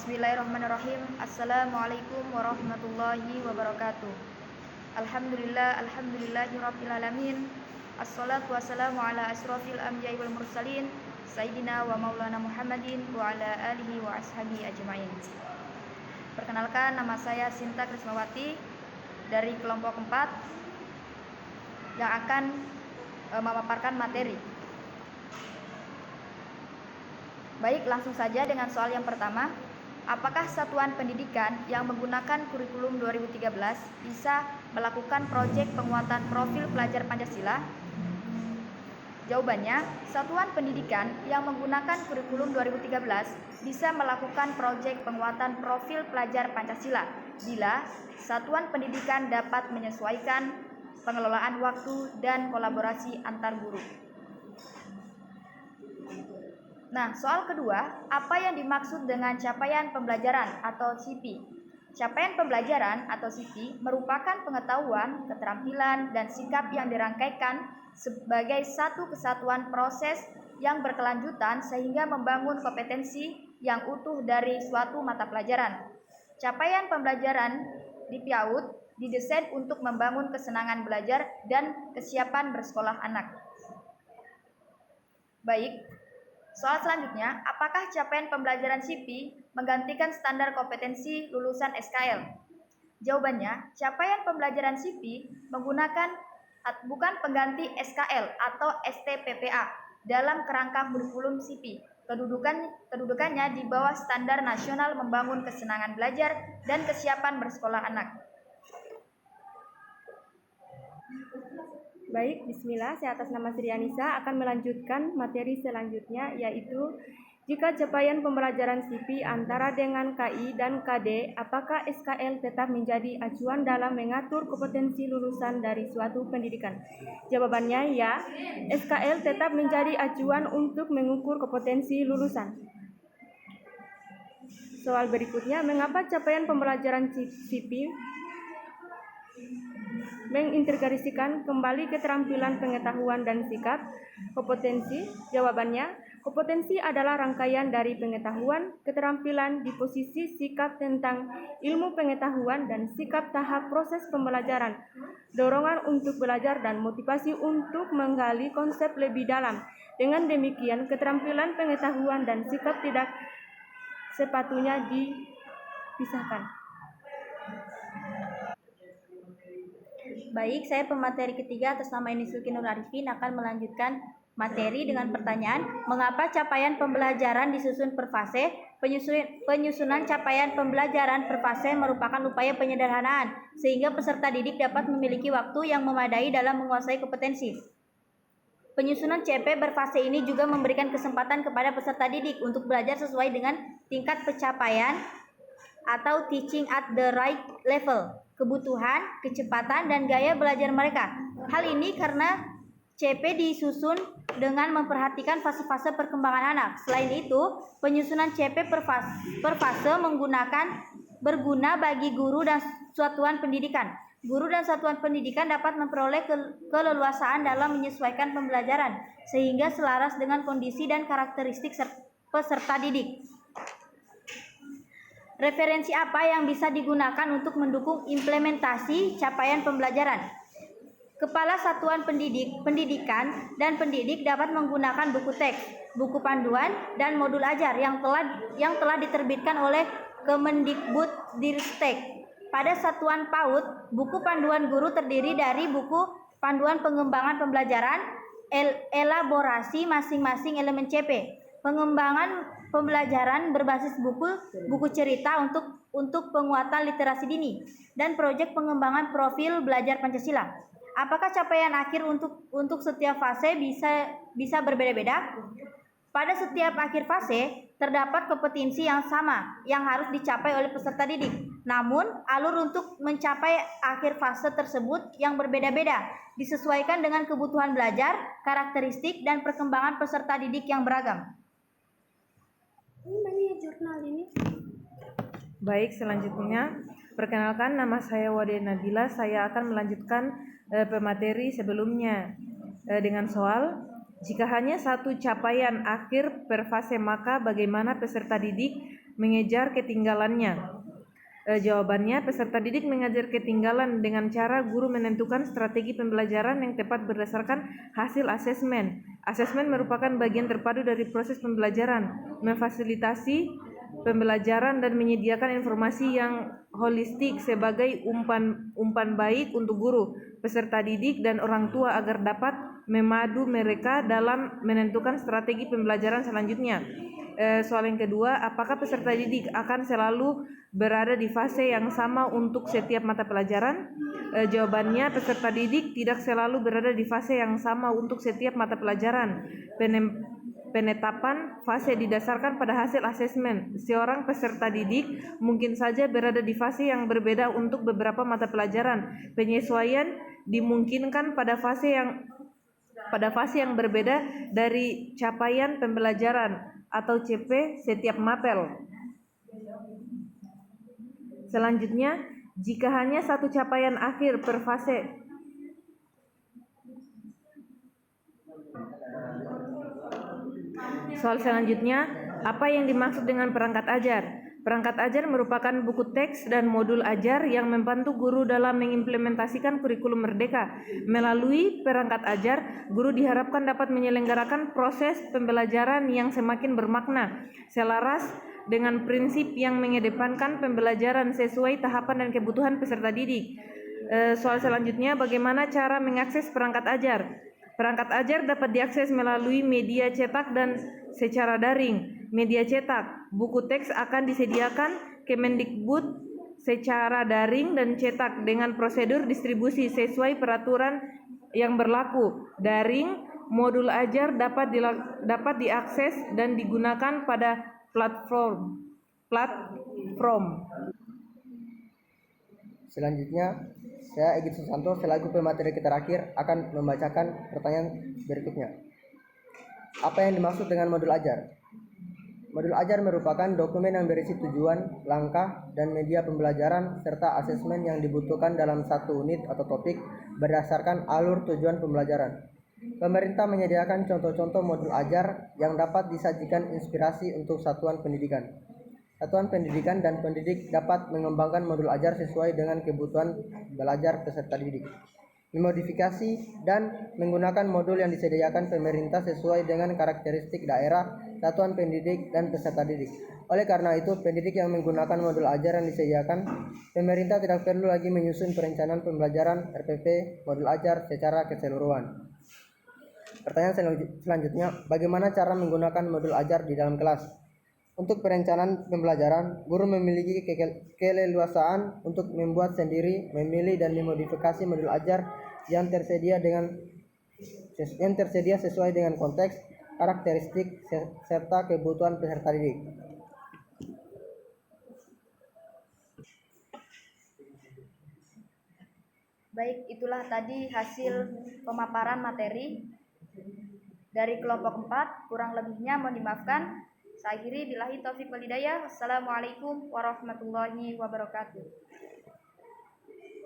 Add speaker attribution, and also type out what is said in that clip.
Speaker 1: Bismillahirrahmanirrahim. Assalamualaikum warahmatullahi wabarakatuh. Alhamdulillahirabbil alamin. Assalatu wassalamu ala asrofil anbiya'i wal mursalin Sayyidina wa maulana Muhammadin wa ala alihi wa ashabihi ajma'in. Perkenalkan, nama saya Sinta Krismawati dari kelompok 4 yang akan memaparkan materi. Baik, langsung saja dengan soal yang pertama. Apakah satuan pendidikan yang menggunakan kurikulum 2013 bisa melakukan proyek penguatan profil pelajar Pancasila? Jawabannya, satuan pendidikan yang menggunakan kurikulum 2013 bisa melakukan proyek penguatan profil pelajar Pancasila bila satuan pendidikan dapat menyesuaikan pengelolaan waktu dan kolaborasi antar guru. Nah, soal kedua, apa yang dimaksud dengan capaian pembelajaran atau CP? Capaian pembelajaran atau CP merupakan pengetahuan, keterampilan, dan sikap yang dirangkaikan sebagai satu kesatuan proses yang berkelanjutan sehingga membangun kompetensi yang utuh dari suatu mata pelajaran. Capaian pembelajaran di PIAUD didesain untuk membangun kesenangan belajar dan kesiapan bersekolah anak. Baik. Soal selanjutnya, apakah capaian pembelajaran CP menggantikan standar kompetensi lulusan SKL? Jawabannya, capaian pembelajaran CP bukan pengganti SKL atau STPPA dalam kerangka kurikulum CP. Kedudukannya di bawah standar nasional membangun kesenangan belajar dan kesiapan bersekolah anak.
Speaker 2: Baik, bismillah, saya atas nama Sri Anissa akan melanjutkan materi selanjutnya, yaitu jika capaian pembelajaran CP antara dengan KI dan KD, apakah SKL tetap menjadi acuan dalam mengatur kompetensi lulusan dari suatu pendidikan? Jawabannya ya, SKL tetap menjadi acuan untuk mengukur kompetensi lulusan. Soal berikutnya, mengapa capaian pembelajaran CP mengintegrasikan kembali keterampilan, pengetahuan, dan sikap kompetensi? Jawabannya, kompetensi adalah rangkaian dari pengetahuan, keterampilan, disposisi, sikap tentang ilmu pengetahuan, dan sikap tahap proses pembelajaran, dorongan untuk belajar, dan motivasi untuk menggali konsep lebih dalam. Dengan demikian, keterampilan, pengetahuan, dan sikap tidak sepatutnya dipisahkan.
Speaker 1: Baik, saya pemateri ketiga atas nama Inisulki Nur Arifin akan melanjutkan materi dengan pertanyaan, mengapa capaian pembelajaran disusun per fase? Penyusunan capaian pembelajaran per fase merupakan upaya penyederhanaan sehingga peserta didik dapat memiliki waktu yang memadai dalam menguasai kompetensi. Penyusunan CP berfase ini juga memberikan kesempatan kepada peserta didik untuk belajar sesuai dengan tingkat pencapaian atau teaching at the right level, kebutuhan, kecepatan, dan gaya belajar mereka. Hal ini karena CP disusun dengan memperhatikan fase-fase perkembangan anak. Selain itu, penyusunan CP per fase berguna bagi guru dan satuan pendidikan. Guru dan satuan pendidikan dapat memperoleh keleluasaan dalam menyesuaikan pembelajaran sehingga selaras dengan kondisi dan karakteristik peserta didik. Referensi apa yang bisa digunakan untuk mendukung implementasi capaian pembelajaran? Kepala Satuan Pendidikan dan pendidik dapat menggunakan buku teks, buku panduan, dan modul ajar yang telah diterbitkan oleh Kemendikbudristek. Pada satuan PAUD, buku panduan guru terdiri dari buku panduan pengembangan pembelajaran, elaborasi masing-masing elemen CP, pengembangan pembelajaran berbasis buku cerita untuk penguatan literasi dini, dan proyek pengembangan profil belajar Pancasila. Apakah capaian akhir untuk setiap fase bisa berbeda-beda? Pada setiap akhir fase terdapat kompetensi yang sama yang harus dicapai oleh peserta didik. Namun, alur untuk mencapai akhir fase tersebut yang berbeda-beda, disesuaikan dengan kebutuhan belajar, karakteristik, dan perkembangan peserta didik yang beragam.
Speaker 3: Baik, selanjutnya perkenalkan, nama saya Wade Nabila. Saya akan melanjutkan pemateri sebelumnya dengan soal, jika hanya satu capaian akhir per fase, maka bagaimana peserta didik mengejar ketinggalannya? Jawabannya, peserta didik mengajar ketinggalan dengan cara guru menentukan strategi pembelajaran yang tepat berdasarkan hasil asesmen. Asesmen merupakan bagian terpadu dari proses pembelajaran, memfasilitasi pembelajaran dan menyediakan informasi yang holistik sebagai umpan baik untuk guru, peserta didik, dan orang tua agar dapat memadu mereka dalam menentukan strategi pembelajaran selanjutnya. Soal yang kedua, apakah peserta didik akan selalu berada di fase yang sama untuk setiap mata pelajaran? Jawabannya, peserta didik tidak selalu berada di fase yang sama untuk setiap mata pelajaran. Penetapan fase didasarkan pada hasil asesmen. Seorang peserta didik mungkin saja berada di fase yang berbeda untuk beberapa mata pelajaran. Penyesuaian dimungkinkan pada fase yang berbeda dari capaian pembelajaran atau CP setiap mapel. Selanjutnya, jika hanya satu capaian akhir per fase, soal selanjutnya, apa yang dimaksud dengan perangkat ajar? Perangkat ajar merupakan buku teks dan modul ajar yang membantu guru dalam mengimplementasikan kurikulum Merdeka. Melalui perangkat ajar, guru diharapkan dapat menyelenggarakan proses pembelajaran yang semakin bermakna, selaras dengan prinsip yang mengedepankan pembelajaran sesuai tahapan dan kebutuhan peserta didik. Soal selanjutnya, bagaimana cara mengakses perangkat ajar? Perangkat ajar dapat diakses melalui media cetak dan secara daring. Media cetak, buku teks akan disediakan Kemendikbud secara daring dan cetak dengan prosedur distribusi sesuai peraturan yang berlaku. Daring, modul ajar dapat diakses dan digunakan pada platform.
Speaker 4: Selanjutnya, saya Egit Susanto selaku pemateri terakhir akan membacakan pertanyaan berikutnya. Apa yang dimaksud dengan modul ajar? Modul ajar merupakan dokumen yang berisi tujuan, langkah, dan media pembelajaran serta asesmen yang dibutuhkan dalam satu unit atau topik berdasarkan alur tujuan pembelajaran. Pemerintah menyediakan contoh-contoh modul ajar yang dapat disajikan inspirasi untuk satuan pendidikan. Satuan pendidikan dan pendidik dapat mengembangkan modul ajar sesuai dengan kebutuhan belajar peserta didik, memodifikasi dan menggunakan modul yang disediakan pemerintah sesuai dengan karakteristik daerah, satuan pendidik, dan peserta didik. Oleh karena itu, pendidik yang menggunakan modul ajar yang disediakan pemerintah tidak perlu lagi menyusun perencanaan pembelajaran RPP modul ajar secara keseluruhan. Pertanyaan selanjutnya, bagaimana cara menggunakan modul ajar di dalam kelas? Untuk perencanaan pembelajaran, guru memiliki keleluasaan untuk membuat sendiri, memilih, dan memodifikasi modul ajar yang tersedia sesuai dengan konteks, karakteristik, serta kebutuhan peserta didik.
Speaker 1: Baik, itulah tadi hasil pemaparan materi dari kelompok 4. Kurang lebihnya mohon dimaafkan. Saya akhiri billahi taufiq wal hidayah. Wassalamualaikum warahmatullahi wabarakatuh.